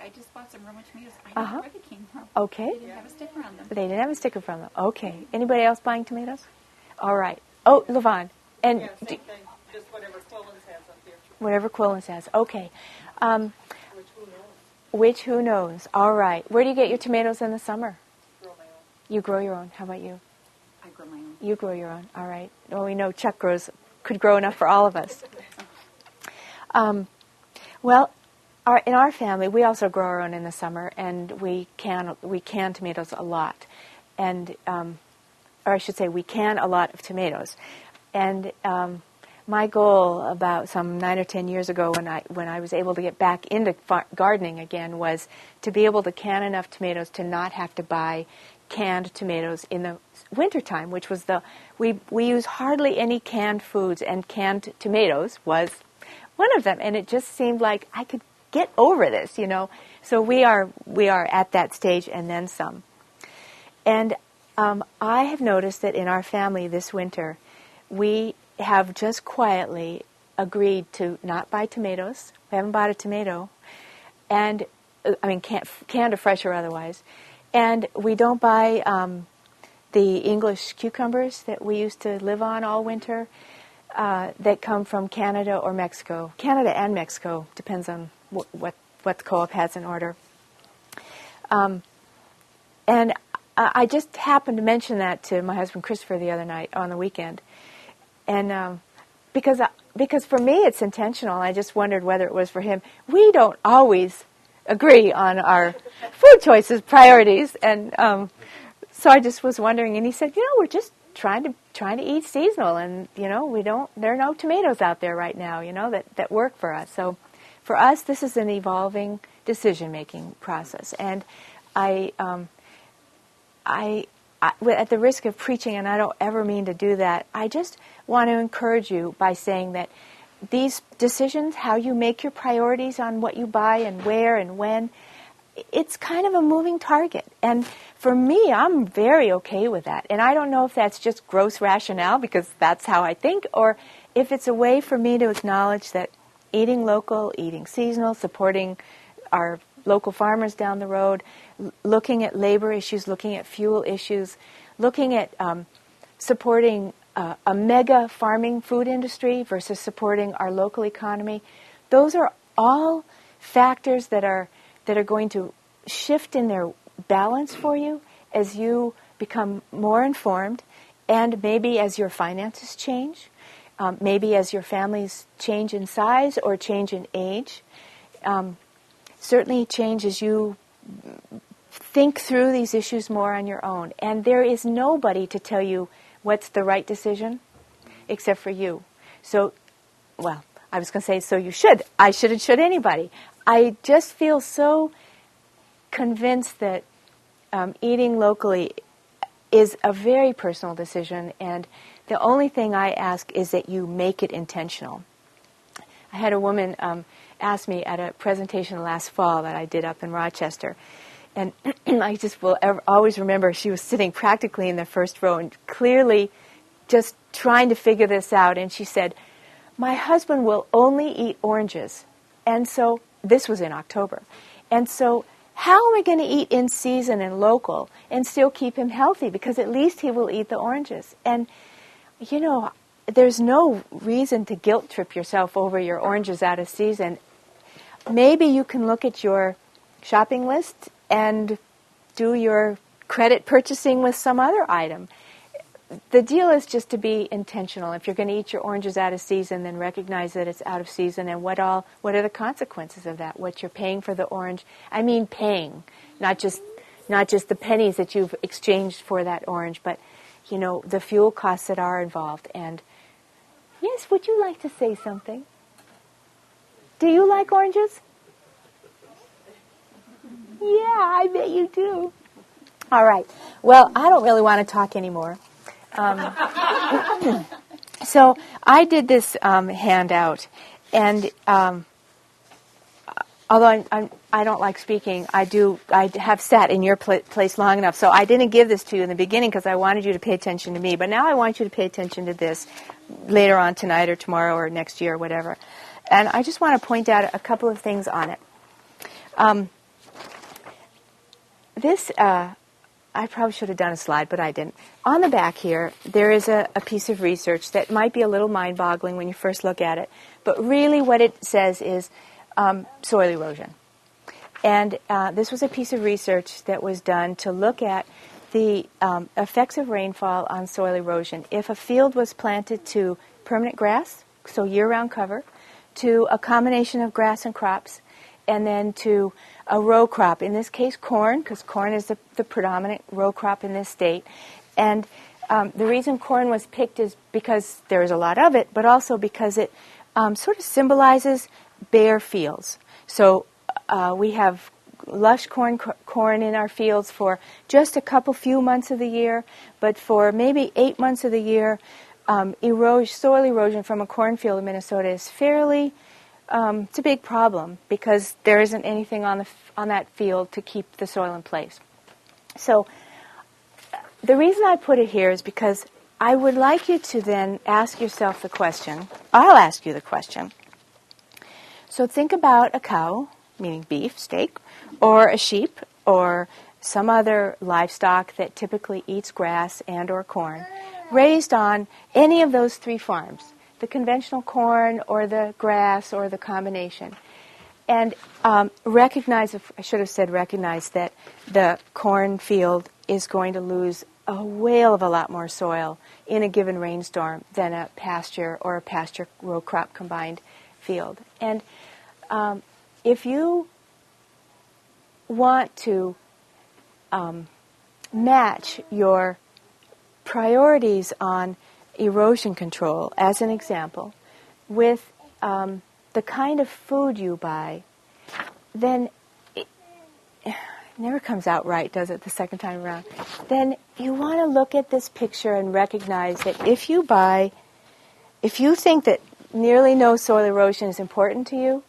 I just bought some Roma tomatoes. I don't know where they came from. Okay. They didn't have a sticker on them. They didn't have a sticker from them. Okay. Anybody else buying tomatoes? All right. Oh, Levon. And yeah, same thing. Just whatever Quillen's has up there. Whatever Quillen's has. Okay. Which Who knows? All right. Where do you get your tomatoes in the summer? grow my own. You grow your own. How about you? I grow my own. You grow your own. All right. Well, we know Chuck could grow enough for all of us. Well, in our family, we also grow our own in the summer, and we can tomatoes a lot, and or I should say, we can a lot of tomatoes. And my goal about some 9 or 10 years ago, when I was able to get back into gardening again, was to be able to can enough tomatoes to not have to buy canned tomatoes in the wintertime, which was we use hardly any canned foods, and canned tomatoes was one of them. And it just seemed like I could get over this, So we are at that stage and then some. And I have noticed that in our family this winter, we have just quietly agreed to not buy tomatoes. We haven't bought a tomato, and canned or fresh or otherwise. And we don't buy the English cucumbers that we used to live on all winter that come from Canada or Mexico. Canada and Mexico, depends on what the co-op has in order. And I just happened to mention that to my husband Christopher the other night on the weekend. And because for me it's intentional. I just wondered whether it was for him. We don't always agree on our food choices, priorities, and so I just was wondering. And he said, we're just trying to eat seasonal, and there are no tomatoes out there right now, that work for us. So for us, this is an evolving decision-making process, and I at the risk of preaching, and I don't ever mean to do that, I just want to encourage you by saying that these decisions, how you make your priorities on what you buy and where and when, it's kind of a moving target. And for me, I'm very okay with that. And I don't know if that's just gross rationale, because that's how I think, or if it's a way for me to acknowledge that eating local, eating seasonal, supporting our local farmers down the road, looking at labor issues, looking at fuel issues, looking at supporting a mega farming food industry versus supporting our local economy. Those are all factors that are going to shift in their balance for you as you become more informed, and maybe as your finances change, maybe as your families change in size or change in age. Certainly change as you think through these issues more on your own. And there is nobody to tell you what's the right decision except for you. So, well, I was going to say, so you should. I should, and should anybody. I just feel so convinced that eating locally is a very personal decision, and the only thing I ask is that you make it intentional. I had a woman ask me at a presentation last fall that I did up in Rochester, and I just will always remember she was sitting practically in the first row and clearly just trying to figure this out, and she said, "My husband will only eat oranges," and so this was in October, and so how am I going to eat in season and local and still keep him healthy? Because at least he will eat the oranges. And, there's no reason to guilt trip yourself over your oranges out of season. Maybe you can look at your shopping list and do your credit purchasing with some other item. The deal is just to be intentional. If you're going to eat your oranges out of season, then recognize that it's out of season, and what are the consequences of that? What you're paying for the orange. I mean paying, not just the pennies that you've exchanged for that orange, but the fuel costs that are involved. And yes, would you like to say something? Do you like oranges? Yeah, I bet you do. All right. Well, I don't really want to talk anymore. So I did this handout, and although I don't like speaking, I have sat in your place long enough, so I didn't give this to you in the beginning because I wanted you to pay attention to me, but now I want you to pay attention to this later on tonight or tomorrow or next year or whatever. And I just want to point out a couple of things on it. this, I probably should have done a slide, but I didn't. On the back here, there is a piece of research that might be a little mind-boggling when you first look at it, but really what it says is soil erosion. And this was a piece of research that was done to look at the effects of rainfall on soil erosion. If a field was planted to permanent grass, so year-round cover, to a combination of grass and crops, and then to a row crop, in this case corn, because corn is the predominant row crop in this state. And the reason corn was picked is because there is a lot of it, but also because it sort of symbolizes bare fields. So we have lush corn in our fields for just a few months of the year, but for maybe 8 months of the year, soil erosion from a cornfield in Minnesota is fairly, it's a big problem because there isn't anything on that field to keep the soil in place. So the reason I put it here is because I would like you to then ask yourself the question, I'll ask you the question. So think about a cow, meaning beef, steak, or a sheep, or some other livestock that typically eats grass and or corn, raised on any of those 3 farms, the conventional corn or the grass or the combination. And recognize that the cornfield is going to lose a whale of a lot more soil in a given rainstorm than a pasture or a pasture row crop combined field. And if you want to match your priorities on erosion control, as an example, with the kind of food you buy, then it never comes out right, does it, the second time around? Then you want to look at this picture and recognize that if you think that nearly no soil erosion is important to you,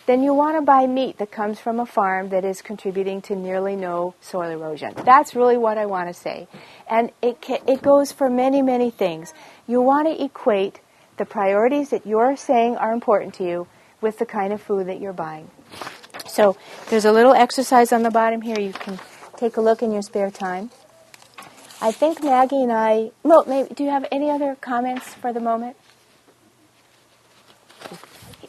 then you want to buy meat that comes from a farm that is contributing to nearly no soil erosion. That's really what I want to say. And it goes for many, many things. You want to equate the priorities that you're saying are important to you with the kind of food that you're buying. So there's a little exercise on the bottom here. You can take a look in your spare time. I think Maggie and I... Well, do you have any other comments for the moment?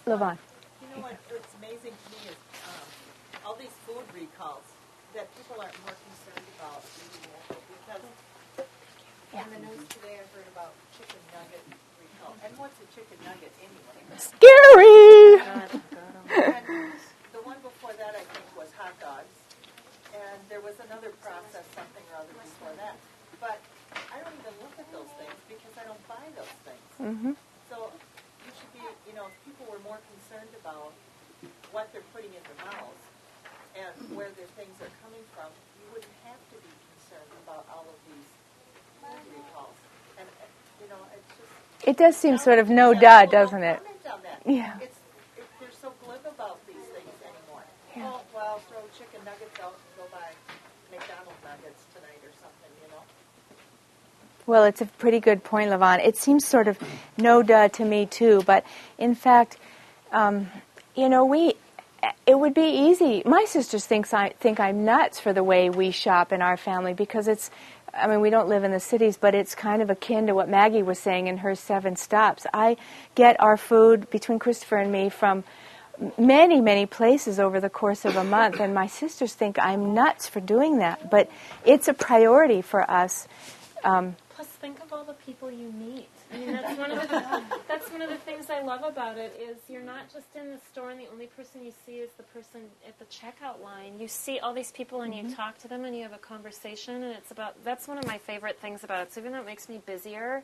Levon. You know what's amazing to me is all these food recalls that people aren't more concerned about eating local, because in the news today I heard about chicken nugget recall. And what's a chicken nugget anyway? Scary! And the one before that I think was hot dogs. And there was another process, something or other before that. But I don't even look at those things because I don't buy those things. Mm-hmm. So you should be, if people were more concerned about what they're putting in their mouths and where their things are coming from, you wouldn't have to be concerned about all of these food recalls. And, it's just... It does seem sort of no-duh, doesn't it? Comment on that. Yeah. They're so glib about these things anymore. Yeah. Oh, well, throw chicken nuggets out and go buy McDonald's nuggets tonight or something, Well, it's a pretty good point, Levon. It seems sort of no-duh to me, too. But, in fact, it would be easy. My sisters think I'm nuts for the way we shop in our family because we don't live in the cities, but it's kind of akin to what Maggie was saying in her 7 stops. I get our food, between Christopher and me, from many, many places over the course of a month, and my sisters think I'm nuts for doing that. But it's a priority for us. Plus, think of all the people you meet. I mean, that's one of the things I love about it is you're not just in the store and the only person you see is the person at the checkout line. You see all these people and you talk to them and you have a conversation, and that's one of my favorite things about it. So even though it makes me busier,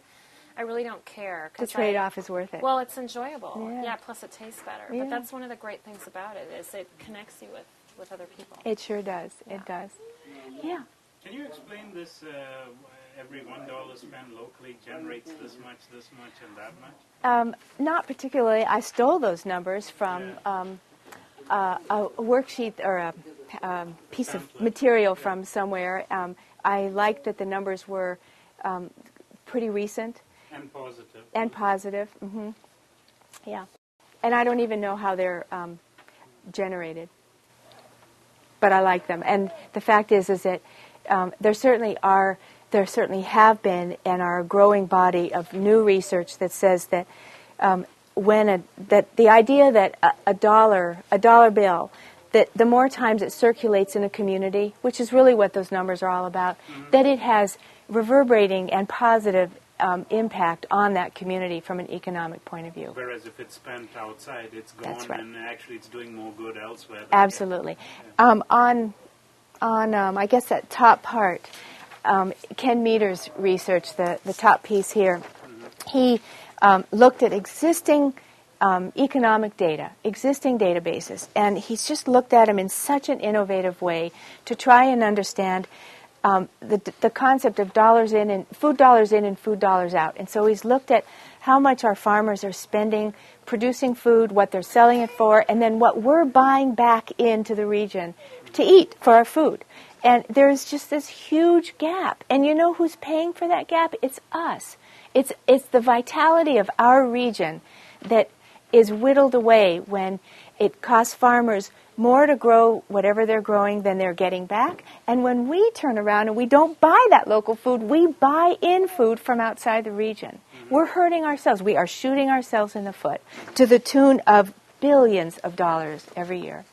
I really don't care. The trade-off is worth it. Well, it's enjoyable. Yeah. Plus it tastes better. Yeah. But that's one of the great things about it is it connects you with other people. It sure does. Yeah. It does. Yeah. Can you explain this? Every $1 spent locally generates this much, and that much? Not particularly. I stole those numbers from a worksheet or a piece of material from somewhere. I liked that the numbers were pretty recent. And positive. Mm-hmm. Yeah. And I don't even know how they're generated. but I like them. And the fact is that there certainly have been and are a growing body of new research that says that that the idea that a dollar bill, that the more times it circulates in a community, which is really what those numbers are all about, that it has reverberating and positive impact on that community from an economic point of view. Whereas if it's spent outside, it's gone, That's right. and actually it's doing more good elsewhere. Absolutely. On I guess that top part, Ken Meter's research, the top piece here, he looked at existing economic data, existing databases, and he's just looked at them in such an innovative way to try and understand the concept of dollars in and food dollars out. And so he's looked at how much our farmers are spending producing food, what they're selling it for, and then what we're buying back into the region to eat for our food. And there's just this huge gap. And you know who's paying for that gap? It's us. It's the vitality of our region that is whittled away when it costs farmers more to grow whatever they're growing than they're getting back. And when we turn around and we don't buy that local food, we buy in food from outside the region. We're hurting ourselves. We are shooting ourselves in the foot to the tune of billions of dollars every year.